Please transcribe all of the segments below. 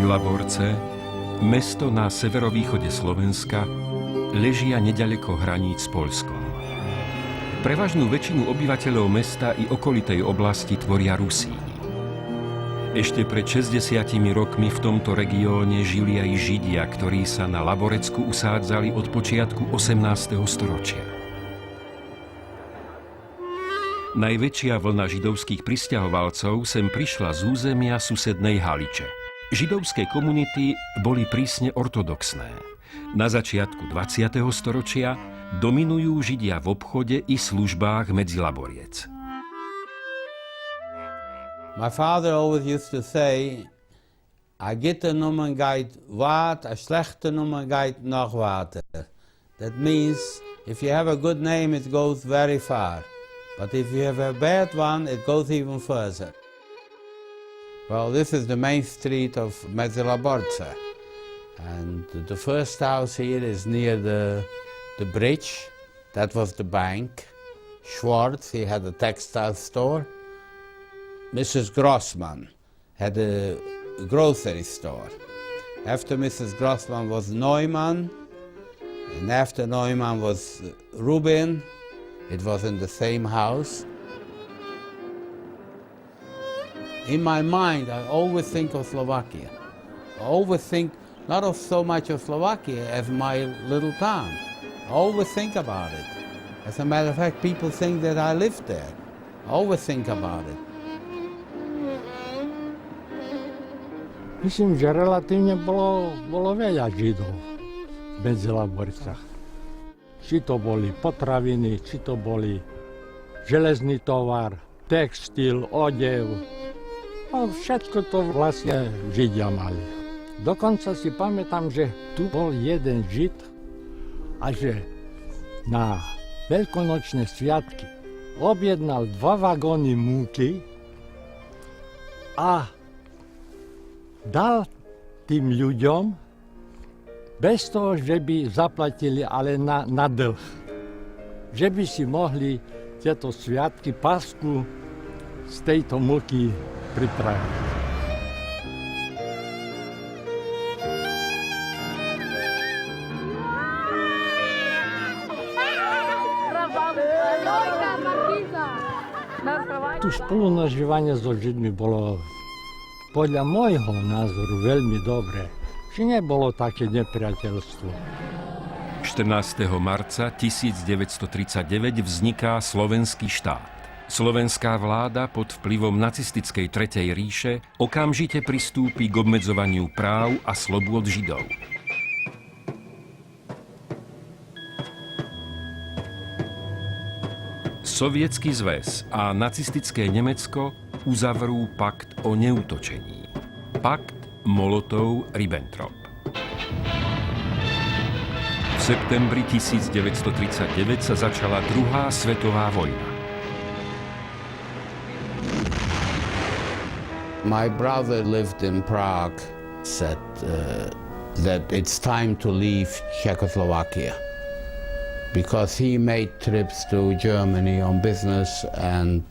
Laborce, mesto na severovýchode Slovenska, ležia neďaleko hraníc s Poľskom. Prevažnú väčšinu obyvateľov mesta i okolitej oblasti tvoria Rusi. Ešte pred 60 rokmi v tomto regióne žili aj Židia, ktorí sa na Laborecku usádzali od počiatku 18. storočia. Najväčšia vlna židovských prisťahovalcov sem prišla z územia susednej Haliče. Židovské komunity boli prísne ortodoxné. Na začiatku 20. storočia dominujú Židia v obchode i službách medzi Laboriec. My father always used to say, a gitte noemen geit waard, a slechte noemen geit nog water. That means, if you have a good name, it goes very far. But if you have a bad one, it goes even further. Well, this is the main street of Laborce. And the first house here is near the bridge. That was the bank. Schwartz, he had a textile store. Mrs. Grossman had a grocery store. After Mrs. Grossman was Neumann, and after Neumann was Rubin. It was in the same house. In my mind, I always think of Slovakia. I always think not of so much of Slovakia as my little town. I always think about it. As a matter of fact, people think that I lived there. I always think about it. Myslím, že relatívne bolo veľa Židov v Laboricách. Či to boli potraviny, či to boli železný tovar, textil, odev. A všetko to vlastne Židia mali. Dokonca si pamätám, že tu bol jeden Žid a že na veľkonočné sviatky objednal 2 vagóny múky a dal tým ľuďom bez toho, že by zaplatili, ale na dlh. Že by si mohli tieto sviatky, pasku z tejto múky pripraviť. Tu spolunažívanie so Židmi bolo podľa môjho názoru veľmi dobré. Či nebolo také nepriateľstvo. 14. marca 1939 vzniká Slovenský štát. Slovenská vláda pod vplyvom nacistickej Tretej ríše okamžite pristúpi k obmedzovaniu práv a slobôd Židov. Sovietsky zväz a nacistické Nemecko uzavrú pakt o neútočení. Pakt Molotov-Ribbentrop. V septembri 1939 sa začala druhá svetová vojna. My brother lived in Prague, said that it's time to leave Czechoslovakia because he made trips to Germany on business and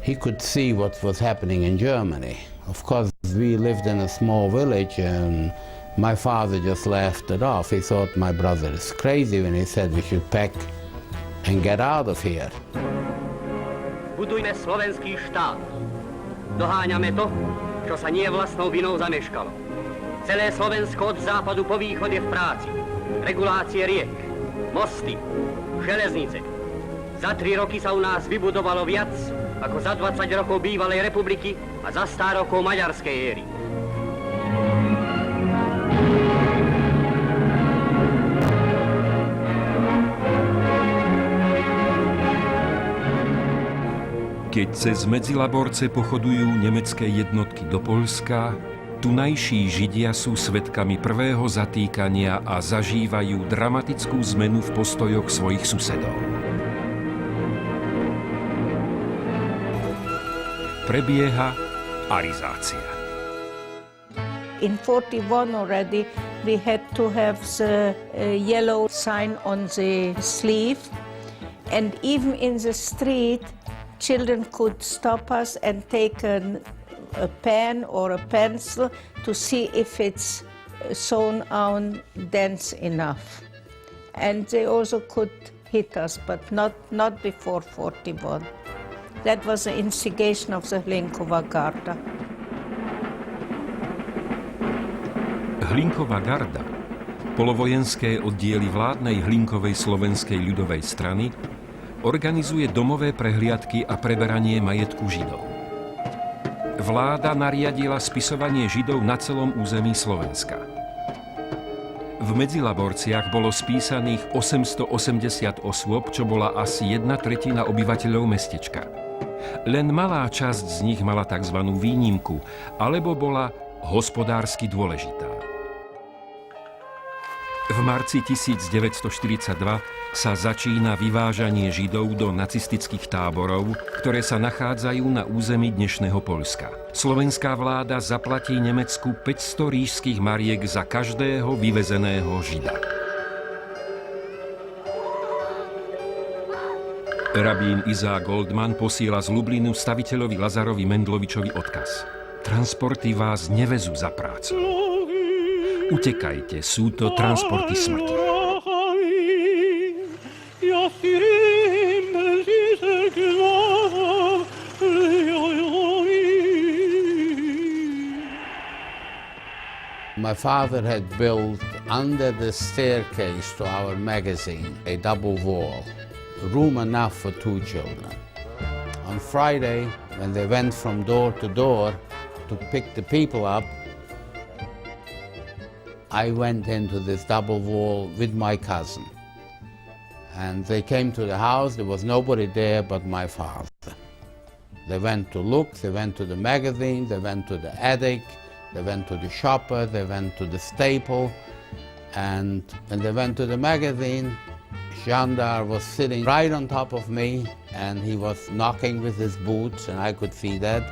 he could see what was happening in Germany. Of course, we lived in a small village and my father just laughed it off. He thought my brother is crazy when he said we should pack and get out of here. Budujme slovenský štát. Doháňame to, čo sa nie vlastnou vinou zameškalo. Celé Slovensko od západu po východ je v práci. Regulácie riek, mosty, železnice. Za 3 roky sa u nás vybudovalo viac ako za 20 rokov bývalej republiky a za 100 rokov maďarskej éry. Keď cez Medzilaborce pochodujú nemecké jednotky do Poľska, Tunajší Židia sú svedkami prvého zatýkania a zažívajú dramatickú zmenu v postojoch svojich susedov. Prebieha arizácia. In 41 already we had to have the yellow sign on the sleeve, and even in the street children could stop us and take a pen or a pencil to see if it's sewn on dense enough. And they also could hit us, but not before 41. That was the instigation of the Hlinková garda. Hlinková garda, polovojenské oddiely vládnej Hlinkovej slovenskej ľudovej strany, organizuje domové prehliadky a preberanie majetku Židov. Vláda nariadila spisovanie Židov na celom území Slovenska. V Medzilaborciach bolo spísaných 880 osôb, čo bola asi 1/3 obyvateľov mestečka. Len malá časť z nich mala tzv. Výnimku, alebo bola hospodársky dôležitá. V marci 1942 sa začína vyvážanie Židov do nacistických táborov, ktoré sa nachádzajú na území dnešného Poľska. Slovenská vláda zaplatí Nemecku 500 říšských mariek za každého vyvezeného Žida. Rabín Izák Goldman posiela z Lublinu staviteľovi Lazarovi Mendlovičovi odkaz. Transporty vás nevezú za prácu. Utekajte, sú to transporty smrti. My father had built under the staircase to our magazine a double wall, room enough for 2 children. On Friday, when they went from door to door to pick the people up, I went into this double wall with my cousin. And they came to the house, there was nobody there but my father. They went to look, they went to the magazine, they went to the attic, they went to the shopper, they went to the staple. And when they went to the magazine, Jandar was sitting right on top of me, and he was knocking with his boots, and I could see that.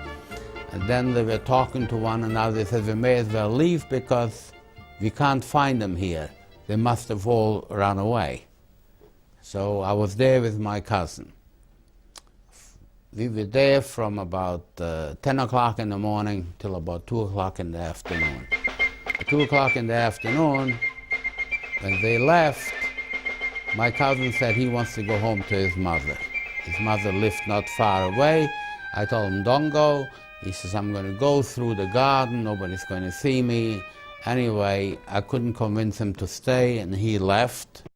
And then they were talking to one another. They said, we may as well leave because we can't find them here. They must have all run away. So I was there with my cousin. We were there from about 10 o'clock in the morning till about 2 o'clock in the afternoon. At 2 o'clock in the afternoon, when they left, my cousin said he wants to go home to his mother. His mother lived not far away. I told him, don't go. He says, I'm going to go through the garden. Nobody's going to see me. Anyway, I couldn't convince him to stay, and he left.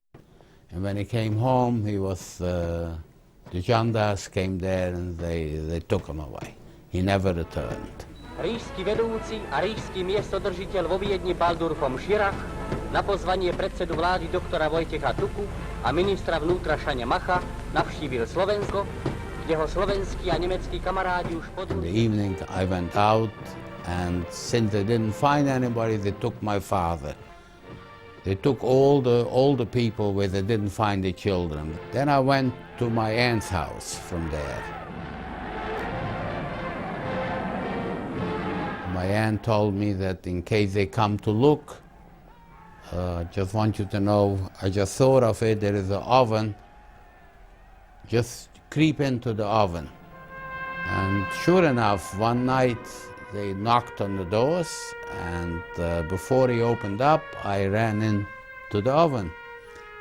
And when he came home, he was, the gendarmes came there and they took him away. He never returned. Říšský vedúci a říšský miestodržiteľ vo Viedni Baldurfom Schirach na pozvanie predsedu vlády doktora Vojtecha Tuku a ministra vnútra Šane Macha navštívil Slovensko, kde ho slovenskí a nemeckí kamarádi už In the evening I went out, and since they didn't find anybody, they took my father. They took all the people where they didn't find the children. Then I went to my aunt's house from there. My aunt told me that in case they come to look, just want you to know, I just thought of it, there is an oven, just creep into the oven. And sure enough, one night they knocked on the doors, and before he opened up, I ran into the oven.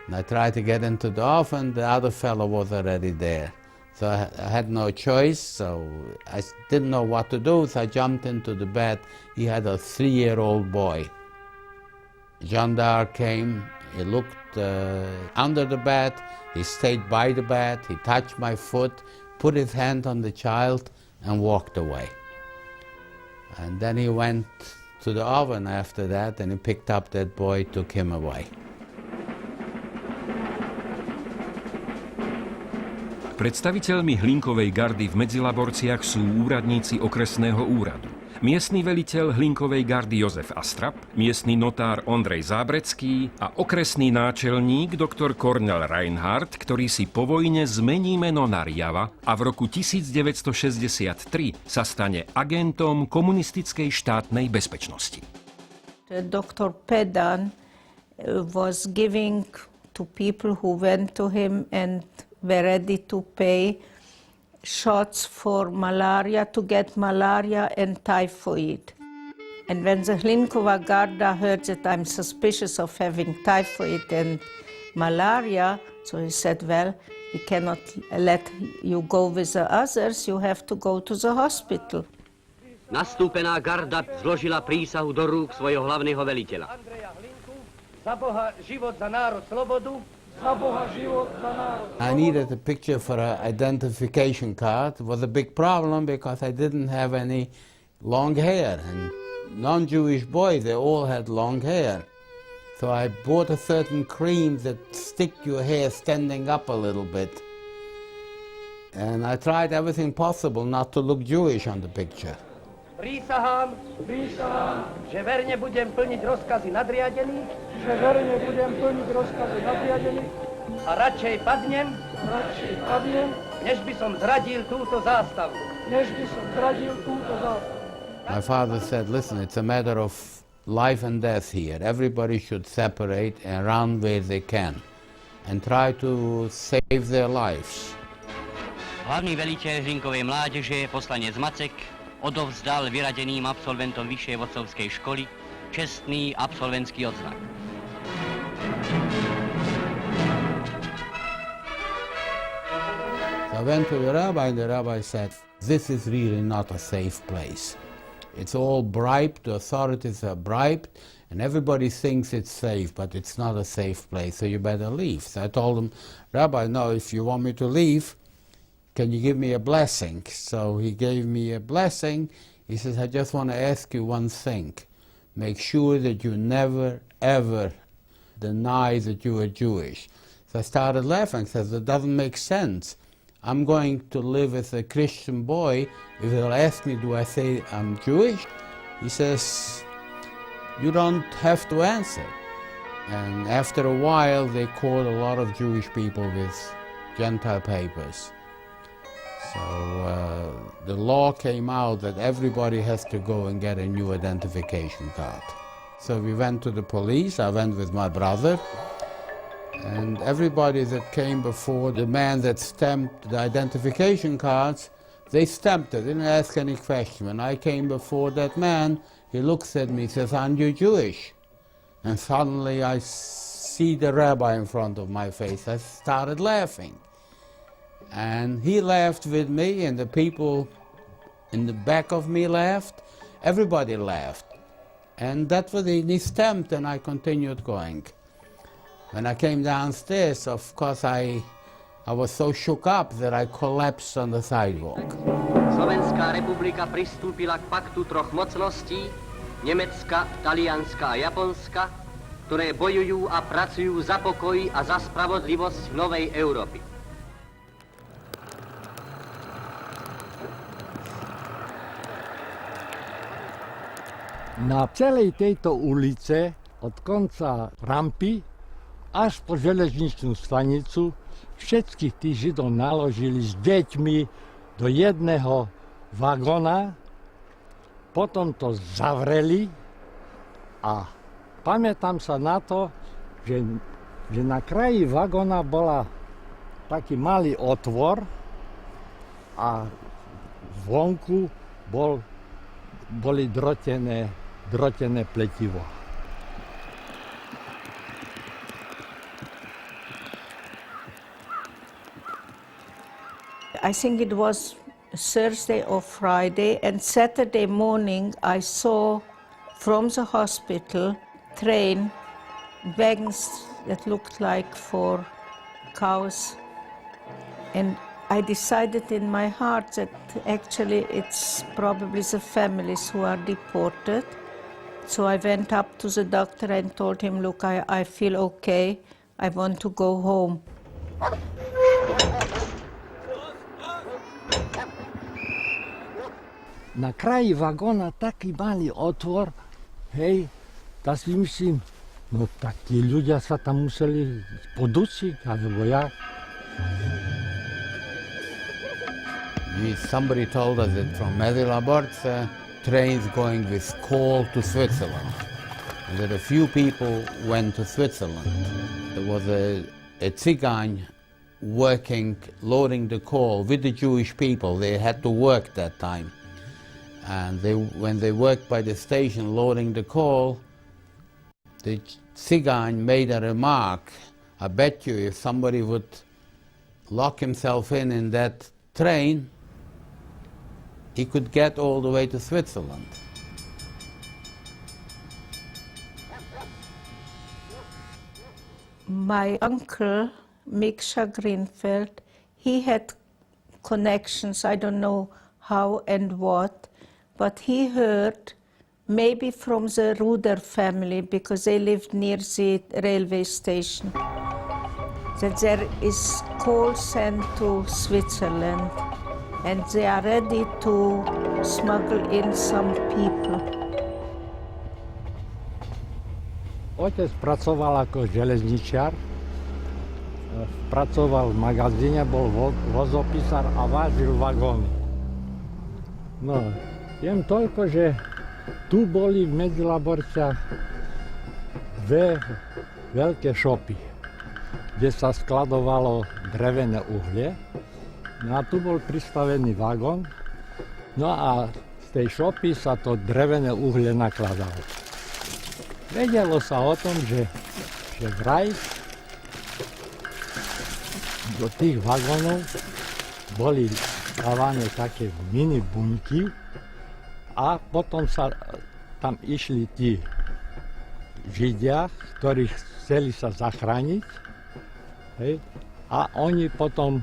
And I tried to get into the oven, the other fellow was already there. So I had no choice, so I didn't know what to do, so I jumped into the bed. He had a 3-year-old boy. Gendarme came, he looked under the bed, he stayed by the bed, he touched my foot, put his hand on the child, and walked away. And then he went to the oven after that, and he picked up that boy, took him away. Predstaviteľmi Hlinkovej gardy v Medzilaborciach sú úradníci okresného úradu. miestny veliteľ Hlinkovej gardy Jozef Astrap, miestny notár Ondrej Zábrecký a okresný náčelník doktor Kornel Reinhardt, ktorý si po vojne zmení meno na Riava a v roku 1963 sa stane agentom komunistickej štátnej bezpečnosti. Dr. Pedan was giving to people who went to him and were ready to pay shots for malaria to get malaria and typhoid. And when the Hlinkova Garda heard that I'm suspicious of having typhoid and malaria, so he said, well, we cannot let you go with the others, you have to go to the hospital. Nastúpená garda zložila prísahu do rúk svojho hlavného veliteľa. Za Boha život, za národ slobodu. I needed a picture for an identification card. It was a big problem because I didn't have any long hair. And non-Jewish boys, they all had long hair. So I bought a certain cream that stick your hair standing up a little bit. And I tried everything possible not to look Jewish on the picture. Prísahám, že verne budem plniť rozkazy nadriadených, a radšej padnem, než by som zradil túto zástavu. My father said, listen, it's a matter of life and death here. Everybody should separate and run where they can and try to save their lives. Hlavný veliteľ Hlinkovej mládeže, poslanec Macek, odovzdal vyradeným absolventom vyššej vodcovskej školy čestný absolventský odznak. I went to the rabbi, and the rabbi said, this is really not a safe place. It's all bribed, the authorities are bribed, and everybody thinks it's safe, but it's not a safe place, so you better leave. So I told him, Rabbi, no, if you want me to leave, can you give me a blessing? So he gave me a blessing. He says, I just want to ask you one thing. Make sure that you never, ever deny that you are Jewish. So I started laughing. I said, that doesn't make sense. I'm going to live as a Christian boy. If they'll ask me, do I say I'm Jewish? He says, you don't have to answer. And after a while, they caught a lot of Jewish people with Gentile papers. So the law came out that everybody has to go and get a new identification card. So we went to the police. I went with my brother. And everybody that came before the man that stamped the identification cards, they stamped it, didn't ask any question. When I came before that man, he looks at me, says, aren't you Jewish? And suddenly I see the rabbi in front of my face. I started laughing. And he laughed with me, and the people in the back of me laughed. Everybody laughed. And that was it. He stamped, and I continued going. When I came downstairs, of course, I was so shook up that I collapsed on the sidewalk. Slovenská republika pristúpila k paktu troch mocností, Nemecka, Talianska a Japonska, ktoré bojujú a pracujú za pokoj a za spravodlivosť v novej Európy. Na celej tejto ulice od konca rampy až po železničnú stanicu všetkých tých Židov naložili s deťmi do jedného vagóna, potom to zavreli a pamätám sa na to, že na kraji vagóna bola taký malý otvor a vonku boli drotené pletivo. I think it was Thursday or Friday, and Saturday morning I saw from the hospital train wagons that looked like for cows, and I decided in my heart that actually it's probably the families who are deported. So I went up to the doctor and told him, look, I feel okay, I want to go home. na kraji vagóna taký malý otvor, hej, tak si myslím, no tak tí ľudia sa tam museli podučiť, alebo jak. Somebody told us that from Medelaborce, trains going with coal to Switzerland. And that a few people went to Switzerland. There was a Tzigane working, loading the coal with the Jewish people. They had to work that time. And when they worked by the station loading the coal, the Tzigane made a remark. I bet you if somebody would lock himself in that train, he could get all the way to Switzerland. My uncle, Miksha Greenfeld, he had connections, I don't know how and what, but he heard, maybe from the Ruder family, because they lived near the railway station, that there is coal sent to Switzerland, and they are ready to smuggle in some people. Otec pracoval ako železničiar, pracoval v magazíne, bol vozopisár a vážil vagóny. No, viem toľko, že tu boli v Medzilaborciach dve veľké šopy, kde sa skladovalo drevené uhlie. No a tu bol pristavený vagón, no a z tej šopy sa to drevené uhlie nakladalo. Vedelo sa o tom, že vraj do tých vagónov boli dávané také mini buňky a potom sa tam išli tí židia, ktorí chceli sa zachrániť, hej, a oni potom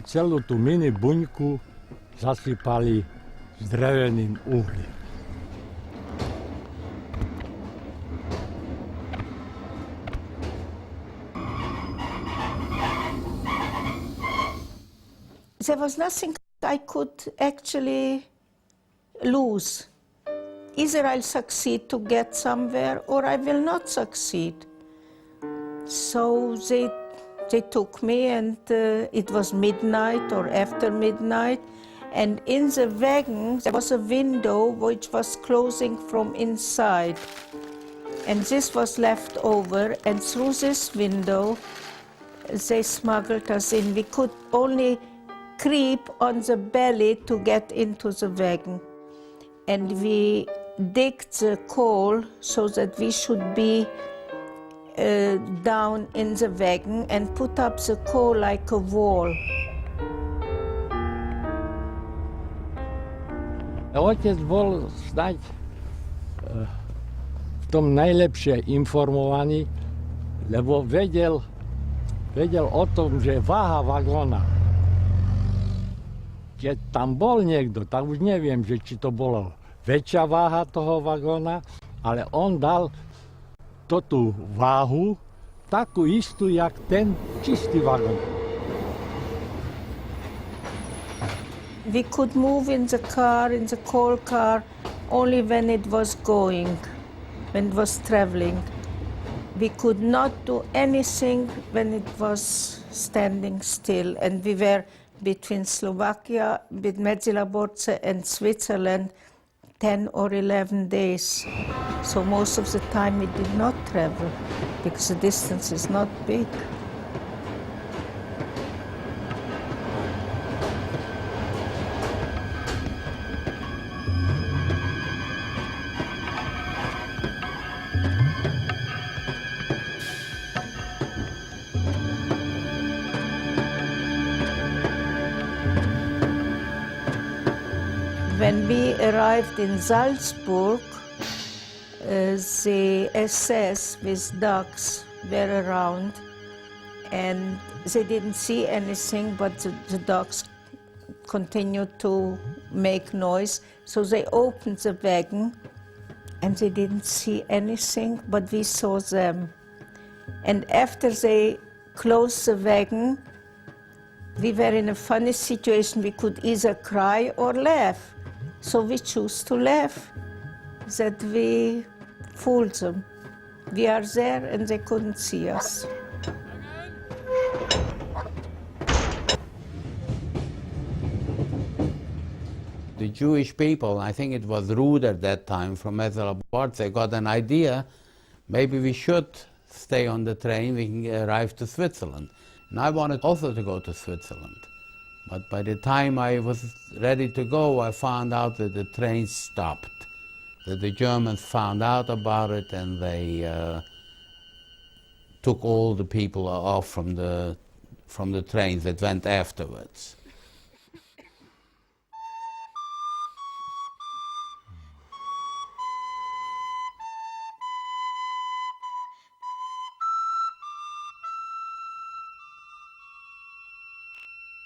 celú tú mini buňku zasypali s dreveným uhlím. There was nothing I could actually lose. Either I'll succeed to get somewhere or I will not succeed. So they took me, and it was midnight or after midnight, and in the wagon there was a window which was closing from inside, and this was left over, and through this window they smuggled us in. We could only creep on the belly to get into the wagon, and we digged the coal so that we should be down in the wagon and put up the coal like a wall. Otec bol snáď v tom najlepšie informovaný, lebo vedel o tom, že váha vagóna. Keď tam bol niekto, tak už neviem, že či to bolo väčšia váha toho vagóna, ale on dal tú váhu takú istú, jak ten čistý vagón. We could move in the coal car, only when it was going, when it was traveling. We could not do anything when it was standing still, and we were between Slovakia, with Medzilaborce and Switzerland, 10 or 11 days. So most of the time we did not travel, because the distance is not big. When we arrived in Salzburg, the SS with dogs were around, and they didn't see anything, but the dogs continued to make noise. So they opened the wagon, and they didn't see anything, but we saw them. And after they closed the wagon, We were in a funny situation. We could either cry or laugh. So we chose to laugh, that we fooled them. We are there and they couldn't see us. The Jewish people, I think it was rude at that time from Ezra-Bart, they got an idea, maybe we should stay on the train, we can arrive to Switzerland. And I wanted also to go to Switzerland. But by the time I was ready to go, I found out that the train stopped, that the Germans found out about it and they took all the people off from the trains that went afterwards.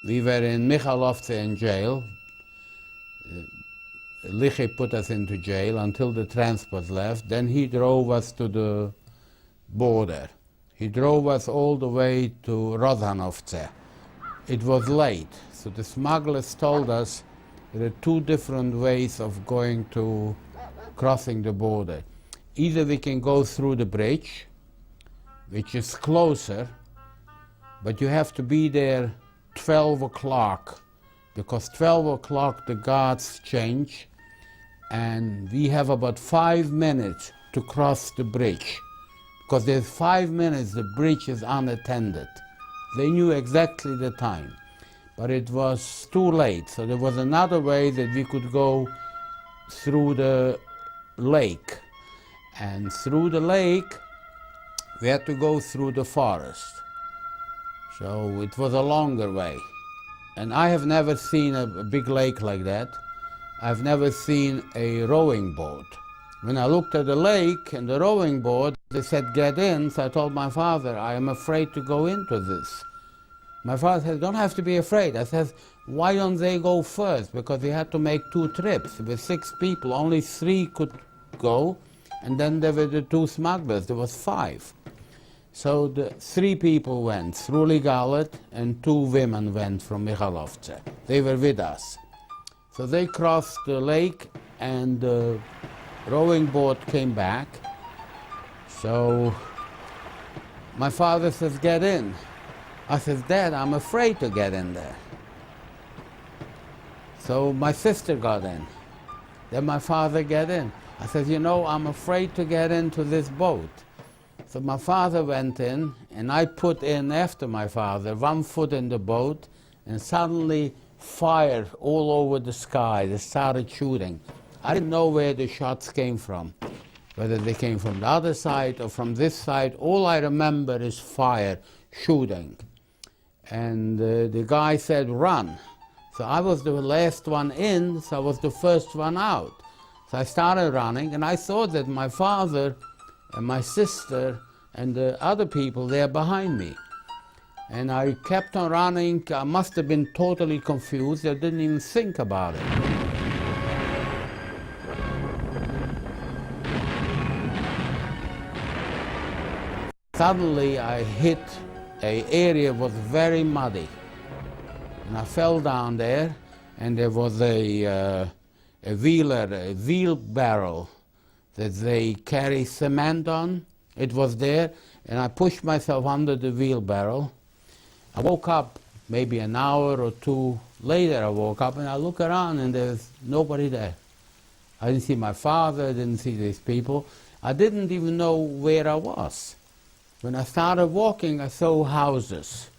We were in Michalovce in jail. Liche put us into jail until the transport left. Then he drove us to the border. He drove us all the way to Rožanovce. It was late, so the smugglers told us there are two different ways of crossing the border. Either we can go through the bridge, which is closer, but you have to be there 12 o'clock, because 12 o'clock the guards change, and we have about 5 minutes to cross the bridge. Because there's 5 minutes, the bridge is unattended. They knew exactly the time, but it was too late, so there was another way that we could go through the lake. And through the lake, we had to go through the forest. So it was a longer way. And I have never seen a big lake like that. I've never seen a rowing boat. When I looked at the lake and the rowing boat, they said, get in. So I told my father, I am afraid to go into this. My father said, don't have to be afraid. I said, why don't they go first? Because we had to make 2 trips. With 6 people, only 3 could go. And then there were the 2 smugglers, there was 5. So the 3 people went, Sruli Galet, and 2 women went from Michalovce. They were with us. So they crossed the lake and the rowing boat came back. So my father says, get in. I says, Dad, I'm afraid to get in there. So my sister got in. Then my father got in. I said, you know, I'm afraid to get into this boat. So my father went in, and I put in after my father, 1 foot in the boat, and suddenly fire all over the sky. They started shooting. I didn't know where the shots came from, whether they came from the other side or from this side. All I remember is fire, shooting. And the guy said, run. So I was the last one in, so I was the first one out. So I started running, and I saw that my father and my sister and the other people there behind me. And I kept on running. I must have been totally confused. I didn't even think about it. Suddenly I hit an area that was very muddy. And I fell down there, and there was a wheelbarrow that they carry cement on. It was there, and I pushed myself under the wheelbarrow. I woke up maybe an hour or 2 later. I woke up and I look around and there's nobody there. I didn't see my father, I didn't see these people. I didn't even know where I was. When I started walking, I saw houses.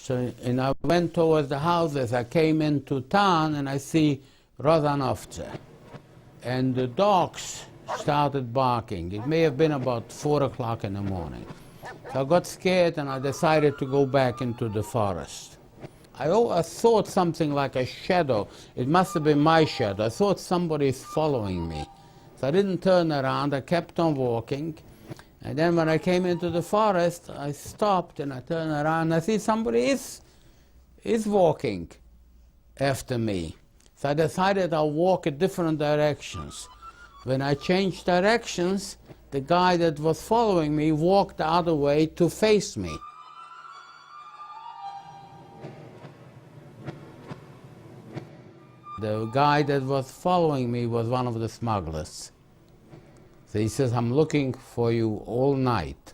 And I went towards the houses. I came into town and I see Rožanovce. And the dogs started barking. It may have been about 4 o'clock in the morning. So I got scared and I decided to go back into the forest. I thought something like a shadow. It must have been my shadow. I thought somebody's following me. So I didn't turn around. I kept on walking. And then when I came into the forest, I stopped and I turned around and I see somebody is walking after me. So I decided I'll walk in different directions. When I changed directions, the guy that was following me walked the other way to face me. The guy that was following me was one of the smugglers. So he says, I'm looking for you all night.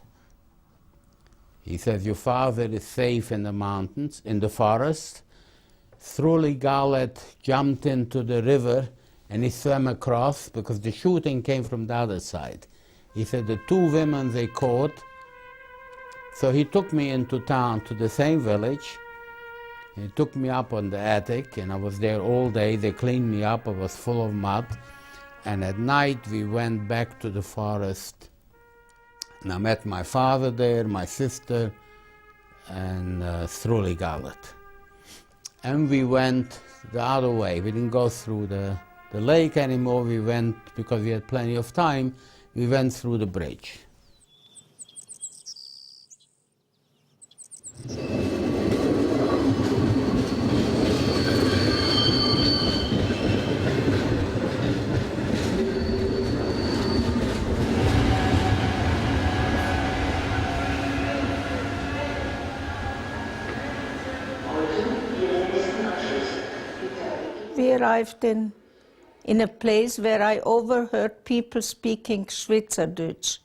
He says, your father is safe in the mountains, in the forest. Thruly Galet jumped into the river and he swam across because the shooting came from the other side. He said the two women they caught. So he took me into town to the same village. He took me up on the attic and I was there all day. They cleaned me up, I was full of mud. And at night we went back to the forest. And I met my father there, my sister, and Thruly Galet. And we went the other way. We didn't go through the lake anymore. We went, because we had plenty of time, we went through the bridge. We arrived in a place where I overheard people speaking Schweizerdeutsch.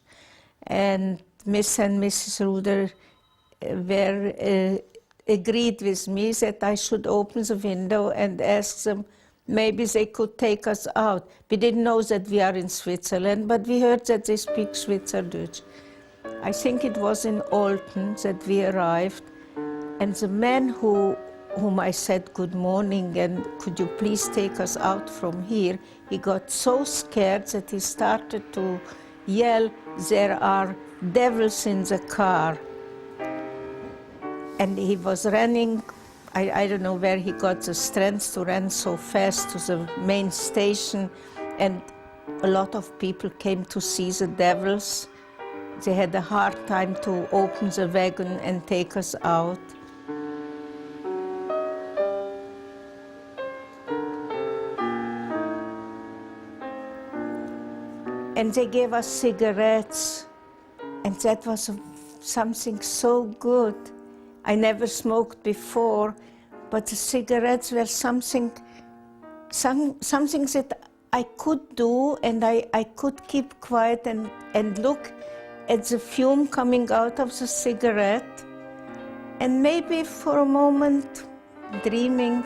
And Miss and Mrs. Ruder were agreed with me that I should open the window and ask them maybe they could take us out. We didn't know that we are in Switzerland, but we heard that they speak Schweizerdeutsch. I think it was in Olten that we arrived, and the man whom I said good morning and could you please take us out from here, he got so scared that he started to yell, there are devils in the car. And he was running, I don't know where he got the strength to run so fast to the main station, and a lot of people came to see the devils. They had a hard time to open the wagon and take us out. And they gave us cigarettes, and that was something so good. I never smoked before, but the cigarettes were something that I could do, and I could keep quiet and look at the fume coming out of the cigarette, and maybe for a moment dreaming.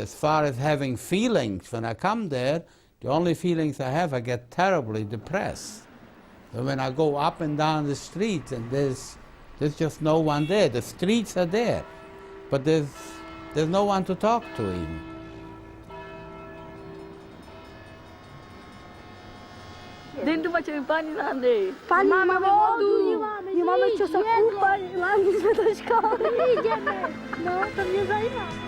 As far as having feelings, when I come there, the only feelings I have, I get terribly depressed. So when I go up and down the streets and there's just no one there. The streets are there, but there's no one to talk to even. Dentro facciamo i panni grandi. Pani mamy wodu, nie mamy ciosa kupać, lani z do szkoły. Idziemy, no to mnie zajmę.